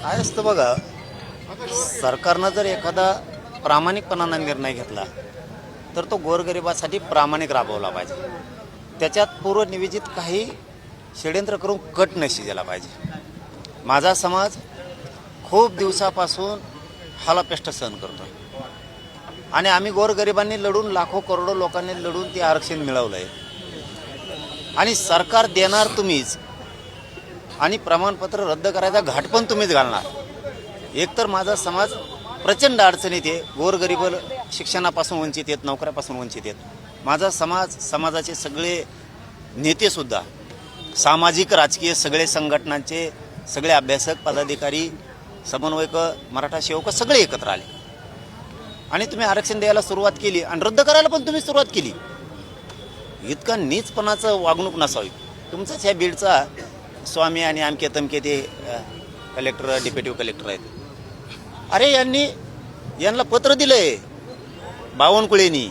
काय असतं बघा, सरकारनं जर एखादा प्रामाणिकपणानं निर्णय घेतला तर तो गोरगरिबासाठी प्रामाणिक राबवला पाहिजे. त्याच्यात पूर्वनियोजित काही षड्यंत्र करून कट नशी दिला पाहिजे. माझा समाज खूप दिवसापासून हालापेष्ट सहन करतो आणि आम्ही गोरगरिबांनी लढून, लाखो करोडो लोकांनी लढून ते आरक्षण मिळवलं आहे. आणि सरकार देणार तुम्हीच आणि प्रमाणपत्र रद्द करायचा घाट पण तुम्हीच घालणार. एकतर माझा समाज प्रचंड अडचणीत आहे. गोरगरीब शिक्षणापासून वंचित आहेत, नोकऱ्यापासून वंचित आहेत. माझा समाज, समाजाचे सगळे नेतेसुद्धा, सामाजिक राजकीय सगळे संघटनांचे सगळे अभ्यासक, पदाधिकारी, समन्वयक, मराठा सेवक सगळे एकत्र आले आणि तुम्ही आरक्षण द्यायला सुरुवात केली आणि रद्द करायला पण तुम्ही सुरुवात केली. इतका नीचपणाचं वागणूक नसावी. तुमचाच ह्या बीडचा स्वामी आणि आमके तमके ते कलेक्टर, डेप्युटी कलेक्टर आहेत. अरे यांना पत्र दिलंय बावनकुळेंनी.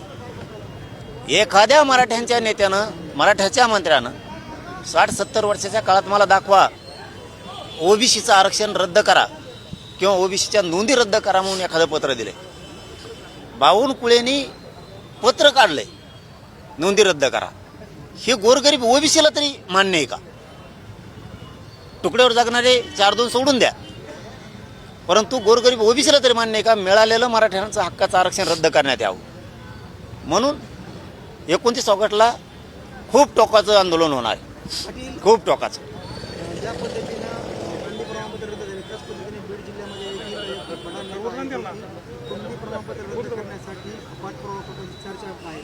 एखाद्या मराठ्यांच्या नेत्यानं, मराठ्याच्या मंत्र्यानं 60-70 वर्षाच्या काळात मला दाखवा ओबीसीचं आरक्षण रद्द करा किंवा ओबीसीच्या नोंदी रद्द करा म्हणून एखादं पत्र दिलंय. बावनकुळेंनी पत्र काढलंय नोंदी रद्द करा. हे गोरगरीब ओबीसीला तरी मान्य आहे का? तुकड्यावर जगणारे 4-2 सोडून द्या, परंतु गोरगरीब ओबीसीला तरी मान्य आहे का मिळालेलं मराठ्यांचं हक्काचं आरक्षण रद्द करण्यात यावं? म्हणून 29 ऑगस्टला खूप टोकाचं आंदोलन होणार आहे, खूप टोकाचं. ज्या पद्धतीनं कुंडी प्रमाणपत्र रद्द झाले त्याच पद्धतीने बीड जिल्ह्यामध्ये कुंडी प्रमाणपत्र रद्द करण्यासाठी पाठपुरावा करण्याची चर्चा आहे.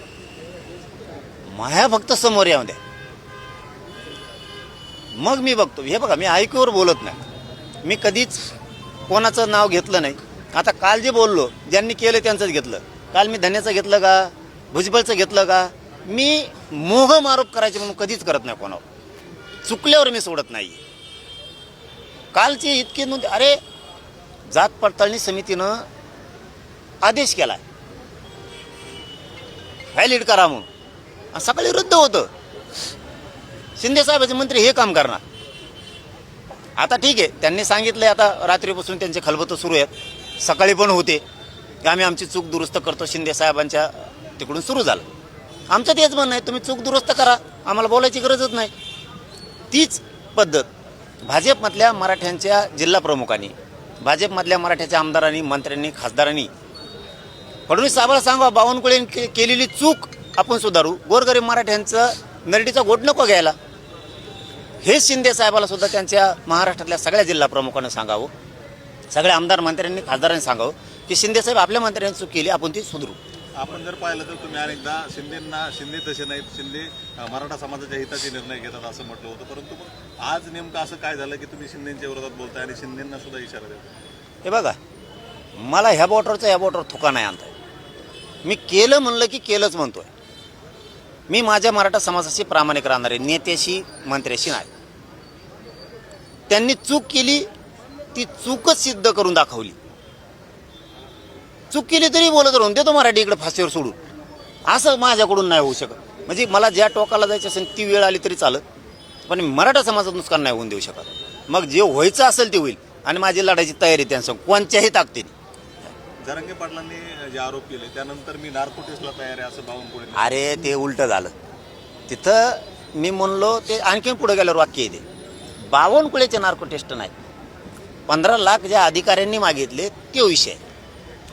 माया फक्त समोर येऊ द्या, मग मी बघतो. हे बघा, मी ऐकूवर बोलत नाही, मी कधीच कोणाचं नाव घेतलं नाही. आता काल जे बोललो, ज्यांनी केलं त्यांचंच घेतलं. काल मी धन्याचं घेतलं का, भुजबळचं घेतलं का? मी मोहम आरोप करायचे म्हणून कधीच करत नाही कोणावर. चुकल्यावर मी सोडत नाही. कालचे इतके नोंद, अरे जात पडताळणी समितीनं आदेश केलाय व्हॅलिड करा म्हणून, सकाळी रद्द होतं. शिंदे साहेबाचे मंत्री हे काम करणार. आता ठीक आहे, त्यांनी सांगितलंय आता रात्रीपासून त्यांचे खलबतं सुरू आहेत. सकाळी पण होते की आम्ही आमची चूक दुरुस्त करतो. शिंदे साहेबांच्या तिकडून सुरू झालं. आमचं तेच म्हणणं आहे, तुम्ही चूक दुरुस्त करा, आम्हाला बोलायची गरजच नाही. तीच पद्धत भाजपमधल्या मराठ्यांच्या जिल्हा प्रमुखांनी, भाजपमधल्या मराठ्याच्या आमदारांनी, मंत्र्यांनी, खासदारांनी फडणवीस साहेबाला सांगा बावनकुळेंनी केलेली चूक आपण सुधारू, गोरगरीब मराठ्यांचं नरडीचा गोट नको घ्यायला. हे शिंदे साहेबाला सुद्धा त्यांच्या महाराष्ट्रातल्या सगळ्या जिल्हा प्रमुखांना सांगावं, सगळ्या आमदार मंत्र्यांनी, खासदारांनी सांगावं की शिंदे साहेब आपल्या मंत्र्यांनी चूक केली, आपण ती सुधारू. आपण जर पाहिलं तर तुम्ही अनेकदा शिंदे तसे नाहीत, शिंदे मराठा समाजाच्या हिताचे निर्णय घेतात असं म्हटलं होतं. परंतु मग आज नेमकं असं काय झालं की तुम्ही शिंदेच्या विरोधात बोलताय आणि शिंदेंना सुद्धा इशारा देताय? हे बघा, मला ह्या बॉर्डरचा या बॉर्डर थुका नाही आणताय. मी केलं म्हणलं की केलंच म्हणतोय. मी माझ्या मराठा समाजाशी प्रामाणिक राहणार आहे, नेत्याशी, मंत्र्याशी नाही. त्यांनी चूक केली, ती चूकच सिद्ध करून दाखवली. चूक केली तरी बोलत राहून देतो मराठी इकडे फाशीवर सोडून, असं माझ्याकडून नाही होऊ शकत. म्हणजे मला ज्या टोकाला जायचं असेल ती वेळ आली तरी चालत, पण मराठा समाजाचं नुकसान नाही होऊन देऊ शकत. मग जे व्हायचं असेल ते होईल आणि माझी लढायची तयारी त्यांचं कोणत्याही ताकदीने. जरांगे पाटलांनी जे आरोप केले त्यानंतर मी नार्को टेस्टला तयार आहे असं बावनकुळे. अरे ते उलटं झालं. तिथं मी म्हणलो ते आणखीन पुढे गेल्यावर वाक्य येते, बावनकुळेचे नार्को टेस्ट नाही, 15 लाख ज्या अधिकाऱ्यांनी मागितले ते विषय,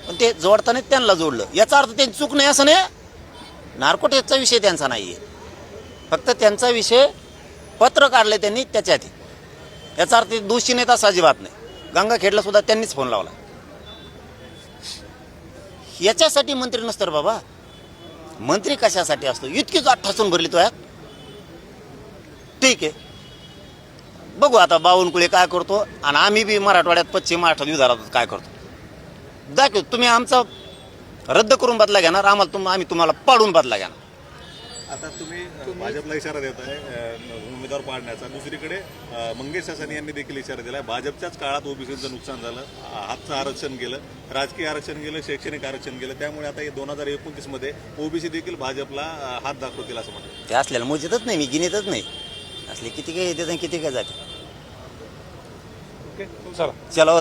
पण ते जोडताना त्यांना जोडलं. याचा अर्थ त्यांची चूक नाही असं नाही. नार्को टेस्टचा विषय त्यांचा नाही आहे, फक्त त्यांचा विषय पत्र काढले त्यांनी त्याच्यात. याचा अर्थ दोषी नेता अजिबात नाही. गंगाखेडला सुद्धा त्यांनीच फोन लावला. याच्यासाठी मंत्री नसतं बाबा. मंत्री कशासाठी असतो? इतकीच ठासून भरली तो यात. ठीक आहे, बघू आता बावनकुळे काय करतो आणि आम्ही बी मराठवाड्यात, पश्चिम महाराष्ट्रात विदर्भात काय करतो दाखव. तुम्ही आमचा रद्द करून बदला घेणार, आम्ही तुम्हाला पाडून बदला घेणार. आता तुम्ही भाजपला इशारा देत आहे उमेदवार पाडण्याचा. दुसरीकडे मंगेश सासने यांनी देखील इशारा दिला आहे, भाजपच्याच काळात ओबीसीचं नुकसान झालं, हातचं आरक्षण गेलं, राजकीय आरक्षण गेलं, शैक्षणिक आरक्षण गेलं, त्यामुळे आता 2029 मध्ये ओबीसी देखील भाजपला हात दाखवतील असं म्हणतात. ते असल्याला मोजतच नाही, मी गिनीतच नाही. असले किती काय येते किती काय जाते. चला.